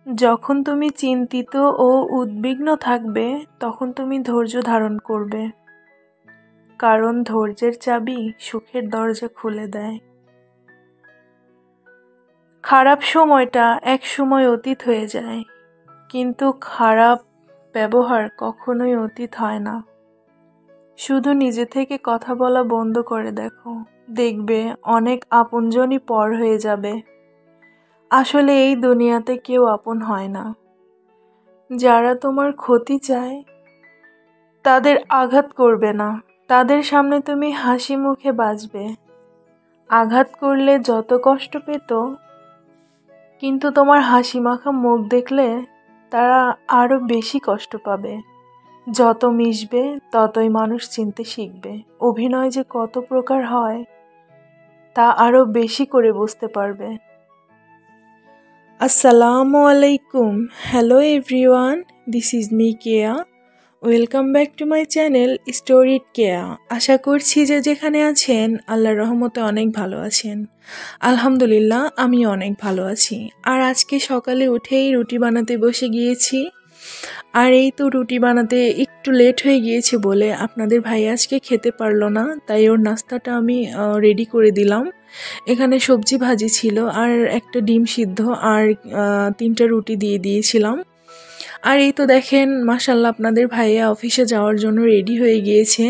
যখন তুমি চিন্তিত ও উদ্বিগ্ন থাকবে তখন তুমি ধৈর্য ধারণ করবে, কারণ ধৈর্যের চাবি সুখের দরজা খুলে দেয়। খারাপ সময়টা এক সময় অতীত হয়ে যায়, কিন্তু খারাপ ব্যবহার কখনোই অতীত হয় না। শুধু নিজে থেকে কথা বলা বন্ধ করে দেখো, দেখবে অনেক আপনজনই পর হয়ে যাবে। আসলে এই দুনিয়াতে কেউ আপন হয় না। যারা তোমার ক্ষতি চায় তাদের আঘাত করবে না, তাদের সামনে তুমি হাসি মুখে বাঁচবে। আঘাত করলে যত কষ্ট পেত, কিন্তু তোমার হাসি মাখা মুখ দেখলে তারা আরো বেশি কষ্ট পাবে। যত মিশবে ততই মানুষ চিনতে শিখবে। অভিনয় যে কত প্রকার হয় তা আরো বেশি করে বুঝতে পারবে। আসসালামু আলাইকুম। Hello everyone, this is me Keya. Welcome back to my channel story Keya. আশা করছি যে যেখানে আছেন আল্লাহর রহমতে অনেক ভালো আছেন। আলহামদুলিল্লাহ, আমি অনেক ভালো আছি। আর আজকে সকালে উঠেই রুটি বানাতে বসে গিয়েছি। আর এই তো রুটি বানাতে একটু লেট হয়ে গিয়েছে বলে আপনাদের ভাই আজকে খেতে পারলো না, তাই ওর নাস্তাটা আমি রেডি করে দিলাম। এখানে সবজি ভাজি ছিল আর একটা ডিম সিদ্ধ আর 3টা রুটি দিয়ে দিয়েছিলাম। আর এই তো দেখেন মাশাল্লাহ, আপনাদের ভাইয়া অফিসে যাওয়ার জন্য রেডি হয়ে গিয়েছে।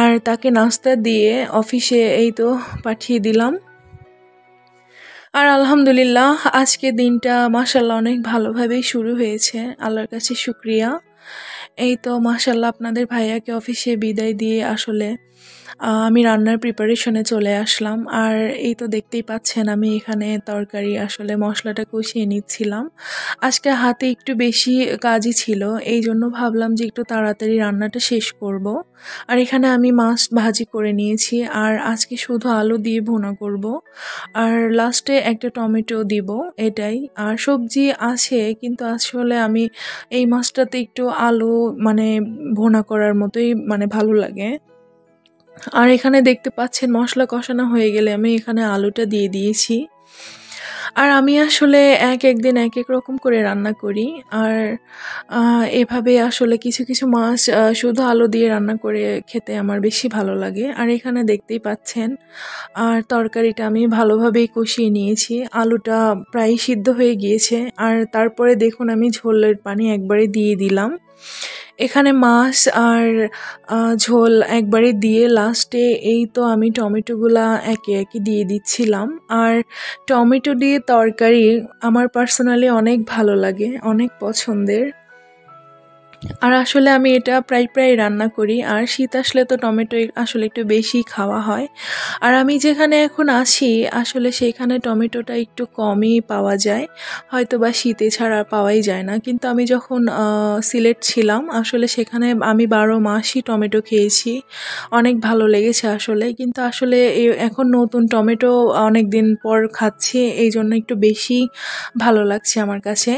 আর তাকে নাস্তা দিয়ে অফিসে এই তো পাঠিয়ে দিলাম। আর আলহামদুলিল্লাহ, আজকে দিনটা মাশাল্লাহ অনেক ভালোভাবেই শুরু হয়েছে, আল্লাহর কাছে শুকরিয়া। এই তো মাশাল্লাহ, আপনাদের ভাইয়াকে অফিসে বিদায় দিয়ে আসলে আমি রান্নার প্রিপারেশনে চলে আসলাম। আর এই তো দেখতেই পাচ্ছেন আমি এখানে তরকারি আসলে মশলাটা কষিয়ে নিচ্ছিলাম। আজকে হাতে একটু বেশি কাজই ছিল, এই জন্য ভাবলাম যে একটু তাড়াতাড়ি রান্নাটা শেষ করব। আর এখানে আমি মাছ ভাজি করে নিয়েছি, আর আজকে শুধু আলু দিয়ে ভুনা করব, আর লাস্টে একটা টমেটো দিব, এটাই। আর সবজি আছে, কিন্তু আসলে আমি এই মাছটাতে একটু আলু মানে ভুনা করার মতোই ভালো লাগে। আর এখানে দেখতে পাচ্ছেন মশলা কষানো হয়ে গেলে আমি এখানে আলুটা দিয়ে দিয়েছি। আর আমি আসলে একদিন এক এক রকম করে রান্না করি। আর এভাবে আসলে কিছু কিছু মাছ শুধু আলু দিয়ে রান্না করে খেতে আমার বেশি ভালো লাগে। আর এখানে দেখতেই পাচ্ছেন আর তরকারিটা আমি ভালোভাবেই কষিয়ে নিয়েছি, আলুটা প্রায় সিদ্ধ হয়ে গিয়েছে। আর তারপরে দেখুন আমি ঝোলের পানি একবারে দিয়ে দিলাম। এখানে মাছ আর ঝোল একবারে দিয়ে লাস্টে এই তো আমি টমেটোগুলা একে একে দিয়ে দিচ্ছিলাম। আর টমেটো দিয়ে তরকারি আমার পার্সোনালি অনেক ভালো লাগে, অনেক পছন্দের। আর আসলে আমি এটা প্রায় প্রায় রান্না করি। আর শীত আসলে তো টমেটো আসলে একটু বেশি খাওয়া হয়। আর আমি যেখানে এখন আছি আসলে সেখানে টমেটোটা একটু কমই পাওয়া যায়, হয়তো বা শীতে ছাড়া পাওয়াই যায় না। কিন্তু আমি যখন সিলেট ছিলাম আসলে সেখানে আমি 12 মাসই টমেটো খেয়েছি, অনেক ভালো লেগেছে আসলে। কিন্তু আসলে এখন নতুন টমেটো অনেক দিন পর খাচ্ছি, এই জন্য একটু বেশি ভালো লাগছে আমার কাছে।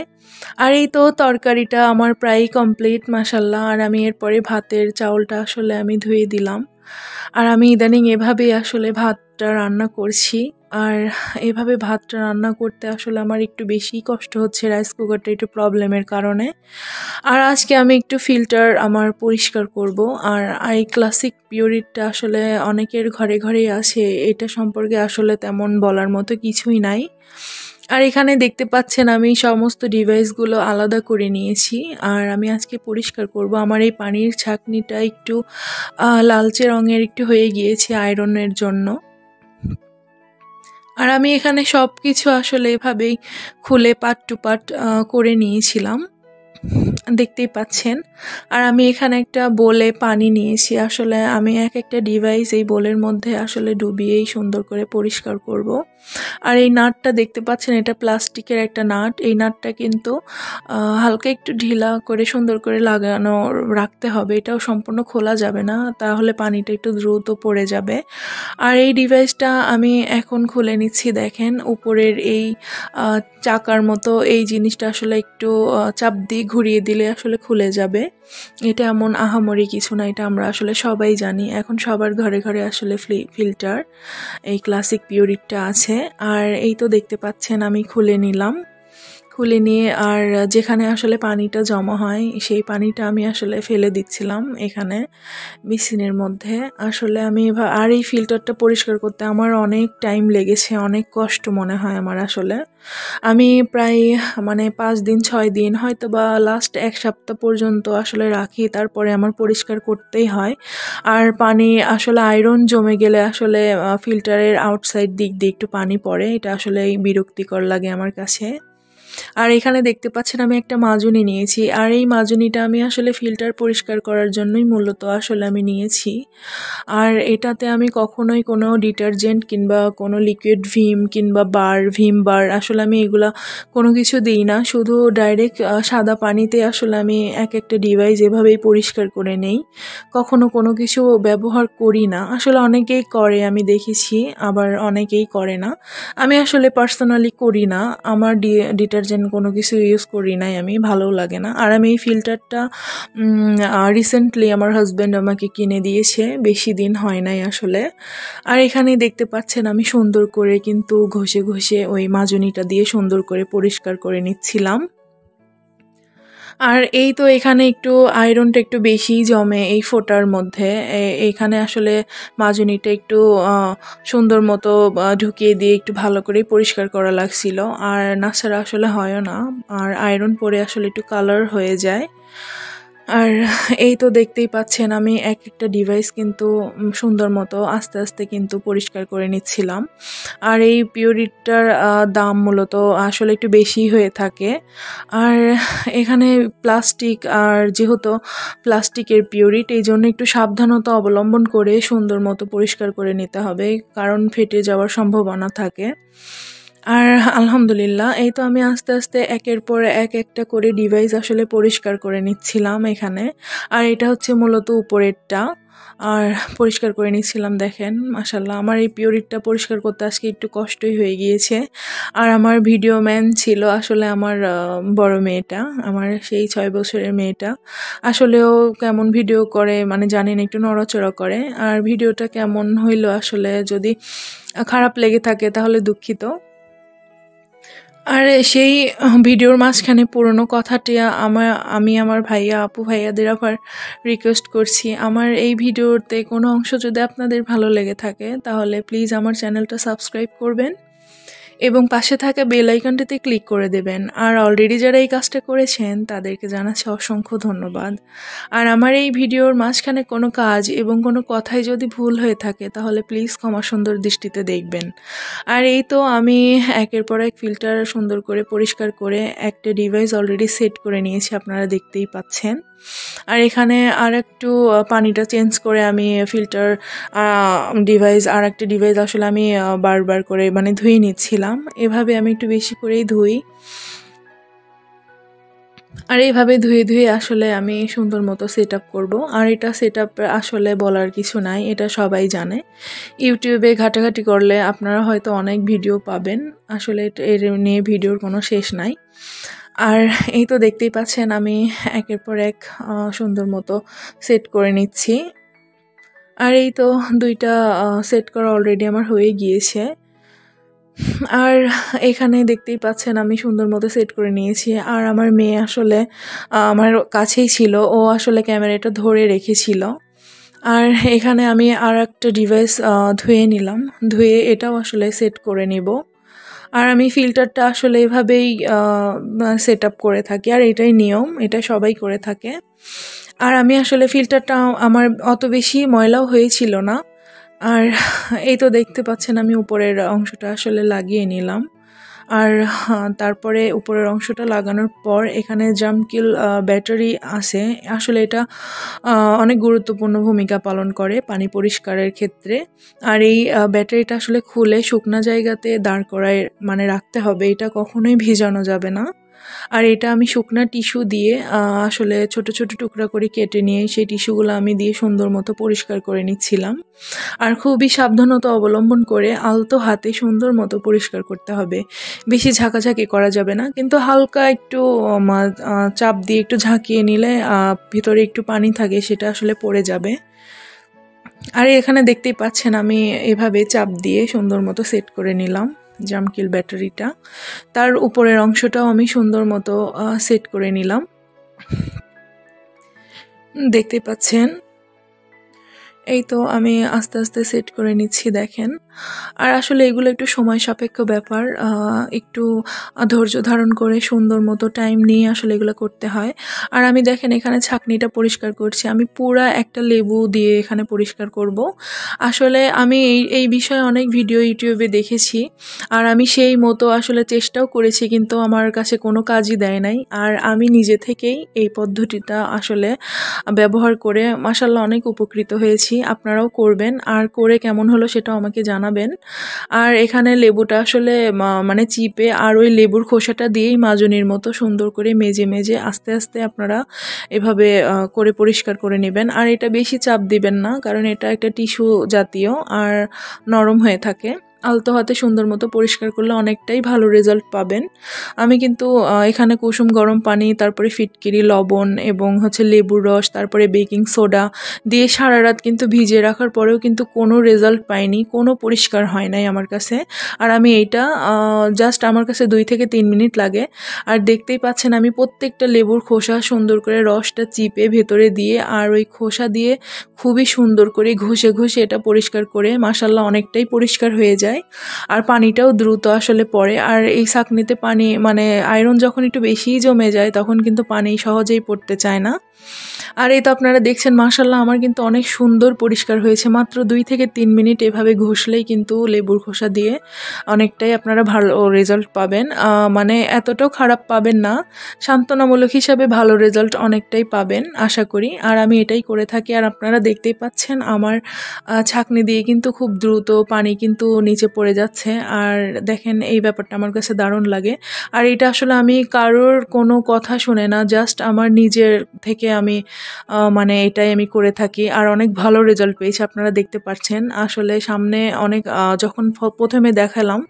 আর এই তো তরকারিটা আমার প্রায় কমপ্লিট মাশাল্লাহ। আর আমি এরপরে ভাতের চাউলটা আসলে আমি ধুয়ে দিলাম। আর আমি ইদানিং এভাবেই আসলে ভাতটা রান্না করছি। আর এভাবে ভাতটা রান্না করতে আসলে আমার একটু বেশি কষ্ট হচ্ছে, রাইস কুকারটা একটু প্রবলেমের কারণে। আর আজকে আমি একটু ফিল্টার আমার পরিষ্কার করব। আর এই ক্লাসিক পিওরিটটা আসলে অনেকের ঘরে ঘরেই আছে, এটা সম্পর্কে আসলে তেমন বলার মতো কিছুই নাই। আর এখানে দেখতে পাচ্ছেন আমি সমস্ত ডিভাইসগুলো আলাদা করে নিয়েছি। আর আমি আজকে পরিষ্কার করব। আমার এই পানির ছাঁকনিটা একটু লালচে রঙের একটু হয়ে গিয়েছে আয়রনের জন্য। আর আমি এখানে সব কিছু আসলে এভাবেই খুলে পার্ট টু পার্ট করে নিয়েছিলাম, দেখতেই পাচ্ছেন। আর আমি এখানে একটা বোলে পানি নিয়েছি, আসলে আমি এক একটা ডিভাইস এই বোলের মধ্যে আসলে ডুবিয়েই সুন্দর করে পরিষ্কার করব। আর এই নাটটা দেখতে পাচ্ছেন, এটা প্লাস্টিকের একটা নাট। এই নাটটা কিন্তু হালকা একটু ঢিলা করে সুন্দর করে লাগানো রাখতে হবে, এটাও সম্পূর্ণ খোলা যাবে না, তাহলে পানিটা একটু দ্রুত পড়ে যাবে। আর এই ডিভাইসটা আমি এখন খুলে নিচ্ছি। দেখেন উপরের এই চাকার মতো এই জিনিসটা আসলে একটু চাপ দিয়ে ঘুরিয়ে দিলে আসলে খুলে যাবে। এটা এমন আহামরি কিছু না, এটা আমরা আসলে সবাই জানি, এখন সবার ঘরে ঘরে আসলে ফিল্টার এই ক্লাসিক পিওরিটটা আছে। আর এই তো দেখতে পাচ্ছেন আমি খুলে নিলাম। খুলে নিয়ে আর যেখানে আসলে পানিটা জমা হয় সেই পানিটা আমি আসলে ফেলে দিচ্ছিলাম এখানে বেসিনের মধ্যে। আসলে আমি আর এই ফিল্টারটা পরিষ্কার করতে আমার অনেক টাইম লেগেছে, অনেক কষ্ট মনে হয় আমার আসলে। আমি প্রায় মানে 5 দিন 6 দিন হয়তো বা লাস্ট 1 সপ্তাহ পর্যন্ত আসলে রাখি, তারপরে আমার পরিষ্কার করতেই হয়। আর পানি আসলে আয়রন জমে গেলে আসলে ফিল্টারের আউটসাইড দিক দিয়ে একটু পানি পড়ে, এটা আসলে বিরক্তিকর লাগে আমার কাছে। আর এখানে দেখতে পাচ্ছেন আমি একটা মাজুনি নিয়েছি, আর এই মাজুনিটা আমি আসলে ফিল্টার পরিষ্কার করার জন্যই মূলত আসলে আমি নিয়েছি। আর এটাতে আমি কখনোই কোনো ডিটারজেন্ট কিংবা কোনো লিকুইড ভিম কিংবা ভিম বার আসলে আমি এগুলা কোনো কিছু দিই না, শুধু ডাইরেক্ট সাদা পানিতে আসলে আমি এক একটা ডিভাইস এভাবেই পরিষ্কার করে নেই। কখনো কোনো কিছু ব্যবহার করি না, আসলে অনেকেই করে আমি দেখেছি, আবার অনেকেই করে না। আমি আসলে পার্সোনালি করি না, আমার ডিটারজেন্ট কোনো কিছু ইউজ করি নাই আমি, ভালোও লাগে না। আর আমি এই ফিল্টারটা রিসেন্টলি আমার হাজব্যান্ড আমাকে কিনে দিয়েছে, বেশি দিন হয় নাই আসলে। আর এখানে দেখতে পাচ্ছেন আমি সুন্দর করে কিন্তু ঘষে ঘষে ওই মাজুনিটা দিয়ে সুন্দর করে পরিষ্কার করে নিচ্ছিলাম। আর এই তো এখানে একটু আয়রনটা একটু বেশিই জমে এই ফোঁটার মধ্যে। এখানে আসলে মাজুনিটা একটু সুন্দর মতো ঢুকিয়ে দিয়ে একটু ভালো করে পরিষ্কার করা লাগছিল, আর নাছাড়া আসলে হয়ও না, আর আয়রন পরে আসলে একটু কালার হয়ে যায়। আর এই তো দেখতেই পাচ্ছেন আমি এক একটা ডিভাইস কিন্তু সুন্দর মতো আস্তে আস্তে কিন্তু পরিষ্কার করে নিচ্ছিলাম। আর এই পিউরিটার দাম মূলত আসলে একটু বেশি হয়ে থাকে। আর এখানে প্লাস্টিক, আর যেহেতু প্লাস্টিকের পিউরিট, এই জন্য একটু সাবধানতা অবলম্বন করে সুন্দর মতো পরিষ্কার করে নিতে হবে, কারণ ফেটে যাওয়ার সম্ভাবনা থাকে। আর আলহামদুলিল্লাহ এই তো আমি আস্তে আস্তে একের পর এক একটা করে ডিভাইস আসলে পরিষ্কার করে নিচ্ছিলাম এখানে। আর এটা হচ্ছে মূলত উপরেরটা, আর পরিষ্কার করে নিচ্ছিলাম। দেখেন মাশাল্লাহ আমার এই পিউরিটটা পরিষ্কার করতে আজকে একটু কষ্টই হয়ে গিয়েছে। আর আমার ভিডিও ম্যান ছিল আসলে আমার বড় মেয়েটা, আমার সেই 6 বছরের মেয়েটা। আসলেও কেমন ভিডিও করে মানে জানেন, একটু নড়াচড়া করে। আর ভিডিওটা কেমন হইলো আসলে যদি খারাপ লেগে থাকে তাহলে দুঃখিত। আর সেই ভিডিওর মাঝখানে পুরনো কথাটি আমি আমার ভাইয়া আপু ভাইয়াদের আবার রিকোয়েস্ট করছি, আমার এই ভিডিওতে কোনো অংশ যদি আপনাদের ভালো লেগে থাকে তাহলে প্লিজ আমার চ্যানেলটা সাবস্ক্রাইব করবেন এবং পাশে থাকা বেল আইকনটিতে ক্লিক করে দেবেন। আর অলরেডি যারা এই কাজটা করেছেন তাদেরকে জানাচ্ছি অসংখ্য ধন্যবাদ। আর আমার এই ভিডিওর মাঝখানে কোনো কাজ এবং কোনো কথাই যদি ভুল হয়ে থাকে তাহলে প্লিজ ক্ষমা সুন্দর দৃষ্টিতে দেখবেন। আর এই তো আমি একের পর এক ফিল্টার সুন্দর করে পরিষ্কার করে একটা ডিভাইস অলরেডি সেট করে নিয়েছি, আপনারা দেখতেই পাচ্ছেন। আর এখানে আর একটু পানিটা চেঞ্জ করে আমি ফিল্টার ডিভাইস আর একটা ডিভাইস আসলে আমি বারবার করে মানে ধুয়ে নিচ্ছিলাম। এভাবে আমি একটু বেশি করেই ধুই। আর এইভাবে ধুয়ে ধুয়ে আসলে আমি সুন্দর মতো সেট আপ করবো। আর এটা সেট আপ আসলে বলার কিছু নাই, এটা সবাই জানে। ইউটিউবে ঘাটাঘাটি করলে আপনারা হয়তো অনেক ভিডিও পাবেন, আসলে এর নিয়ে ভিডিওর কোনো শেষ নাই। আর এই তো দেখতেই পাচ্ছেন আমি একের পর এক সুন্দর মতো সেট করে নিচ্ছি। আর এই তো দুইটা সেট করা অলরেডি আমার হয়ে গিয়েছে। আর এখানে দেখতেই পাচ্ছেন আমি সুন্দর মতো সেট করে নিয়েছি। আর আমার মেয়ে আসলে আমার কাছেই ছিল, ও আসলে ক্যামেরাটা ধরে রেখেছিল। আর এখানে আমি আর একটা ডিভাইস ধুয়ে নিলাম, ধুয়ে এটাও আসলে সেট করে নিব। আর আমি ফিল্টারটা আসলে এভাবেই সেট আপ করে থাকি, আর এটাই নিয়ম, এটা সবাই করে থাকে। আর আমি আসলে ফিল্টারটা আমার অত বেশি ময়লাও হয়েছিল না। আর এই তো দেখতে পাচ্ছেন আমি উপরের অংশটা আসলে লাগিয়ে নিলাম। আর তারপরে উপরের অংশটা লাগানোর পর এখানে জামকিল ব্যাটারি আছে, আসলে এটা অনেক গুরুত্বপূর্ণ ভূমিকা পালন করে পানি পরিষ্কারের ক্ষেত্রে। আর এই ব্যাটারিটা আসলে খুলে শুকনা জায়গাতে দাঁড় করায় মানে রাখতে হবে, এটা কখনোই ভিজানো যাবে না। আর এটা আমি শুকনা টিস্যু দিয়ে আসলে ছোট ছোট টুকরা করে কেটে নিয়ে সেই টিস্যুগুলো আমি দিয়ে সুন্দর মতো পরিষ্কার করে নিচ্ছিলাম। আর খুবই সাবধানতা অবলম্বন করে আলতো হাতে সুন্দর মতো পরিষ্কার করতে হবে, বেশি ঝাঁকাঝাঁকি করা যাবে না, কিন্তু হালকা একটু চাপ দিয়ে একটু ঝাঁকিয়ে নিলে ভিতরে একটু পানি থাকে সেটা আসলে পড়ে যাবে। আর এখানে দেখতেই পাচ্ছেন আমি এভাবে চাপ দিয়ে সুন্দর মতো সেট করে নিলাম। জামকিল ব্যাটারিটা, তার উপরের অংশটাও আমি সুন্দর মতো সেট করে নিলাম। দেখতে পাচ্ছেন এই তো আমি আস্তে আস্তে সেট করে নিচ্ছি দেখেন। আর আসলে এগুলো একটু সময় সাপেক্ষ ব্যাপার, একটু ধৈর্য ধারণ করে সুন্দর মতো টাইম নিয়ে আসলে এগুলো করতে হয়। আর আমি দেখেন এখানে ছাঁকনিটা পরিষ্কার করছি, আমি পুরা একটা লেবু দিয়ে এখানে পরিষ্কার করব। আসলে আমি এই বিষয়ে অনেক ভিডিও ইউটিউবে দেখেছি, আর আমি সেই মতো আসলে চেষ্টাও করেছি, কিন্তু আমার কাছে কোনো কাজই দেয় নাই। আর আমি নিজে থেকেই এই পদ্ধতিটা আসলে ব্যবহার করে মাশাআল্লাহ অনেক উপকৃত হয়েছি। আপনারাও করবেন, আর করে কেমন হলো সেটাও আমাকে জানাবেন। আর এখানে লেবুটা আসলে মানে চিপে আর ওই লেবুর খোসাটা দিয়েই মাজনির মতো সুন্দর করে মেজে মেজে আস্তে আস্তে আপনারা এভাবে করে পরিষ্কার করে নেবেন। আর এটা বেশি চাপ দিবেন না, কারণ এটা একটা টিস্যু জাতীয় আর নরম হয়ে থাকে। আলতো হাতে সুন্দর মতো পরিষ্কার করলে অনেকটাই ভালো রেজাল্ট পাবেন। আমি কিন্তু এখানে কুসুম গরম পানি, তারপরে ফিটকিরি, লবণ এবং লেবুর রস, তারপরে বেকিং সোডা দিয়ে সারা রাত কিন্তু ভিজিয়ে রাখার পরেও কিন্তু কোনো রেজাল্ট পাইনি, কোনো পরিষ্কার হয় নাই আমার কাছে। আর আমি এইটা জাস্ট আমার কাছে 2 থেকে 3 মিনিট লাগে। আর দেখতেই পাচ্ছেন আমি প্রত্যেকটা লেবুর খোসা সুন্দর করে রসটা চিপে ভেতরে দিয়ে আর ওই খোসা দিয়ে খুবই সুন্দর করে ঘষে ঘষে এটা পরিষ্কার করে মাশাআল্লাহ অনেকটাই পরিষ্কার হয়ে যায়। আর পানিটাও দ্রুত আসলে পড়ে। আর এই ছাঁকনিতে পানি মানে আয়রন যখন একটু বেশিই জমে যায় তখন কিন্তু পানি সহজেই পড়তে চায় না। আর এই তো আপনারা দেখছেন মাশাআল্লাহ আমার কিন্তু অনেক সুন্দর পরিষ্কার হয়েছে। মাত্র 2 থেকে 3 মিনিট এভাবে ঘষলেই কিন্তু লেবুর খোসা দিয়ে অনেকটাই আপনারা ভালো রেজাল্ট পাবেন। মানে এতটাও খারাপ পাবেন না, সান্ত্বনামূলক হিসাবে ভালো রেজাল্ট অনেকটাই পাবেন আশা করি। আর আমি এটাই করে থাকি। আর আপনারা দেখতেই পাচ্ছেন আমার ছাঁকনি দিয়ে কিন্তু খুব দ্রুত পানি কিন্তু নিচে পড়ে যাচ্ছে। আর দেখেন এই ব্যাপারটা আমার কাছে দারুণ লাগে। আর এটা আসলে আমি কারোর কোনো কথা শুনে না, জাস্ট আমার নিজের থেকে আমি মানে এটাই আমি করে থাকি। আর অনেক ভালো রেজাল্ট পেয়েছি, আপনারা দেখতে পাচ্ছেন। আসলে সামনে অনেক যখন প্রথমে দেখালাম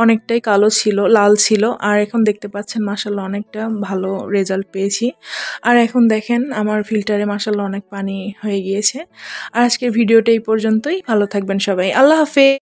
অনেকটাই কালো ছিল, লাল ছিল, আর এখন দেখতে পাচ্ছেন মাশাআল্লাহ অনেকটা ভালো রেজাল্ট পেয়েছি। আর এখন দেখেন আমার ফিল্টারে মাশাআল্লাহ অনেক পানি হয়ে গিয়েছে। আর আজকের ভিডিওটা এই পর্যন্তই। ভালো থাকবেন সবাই, আল্লাহ হাফেজ।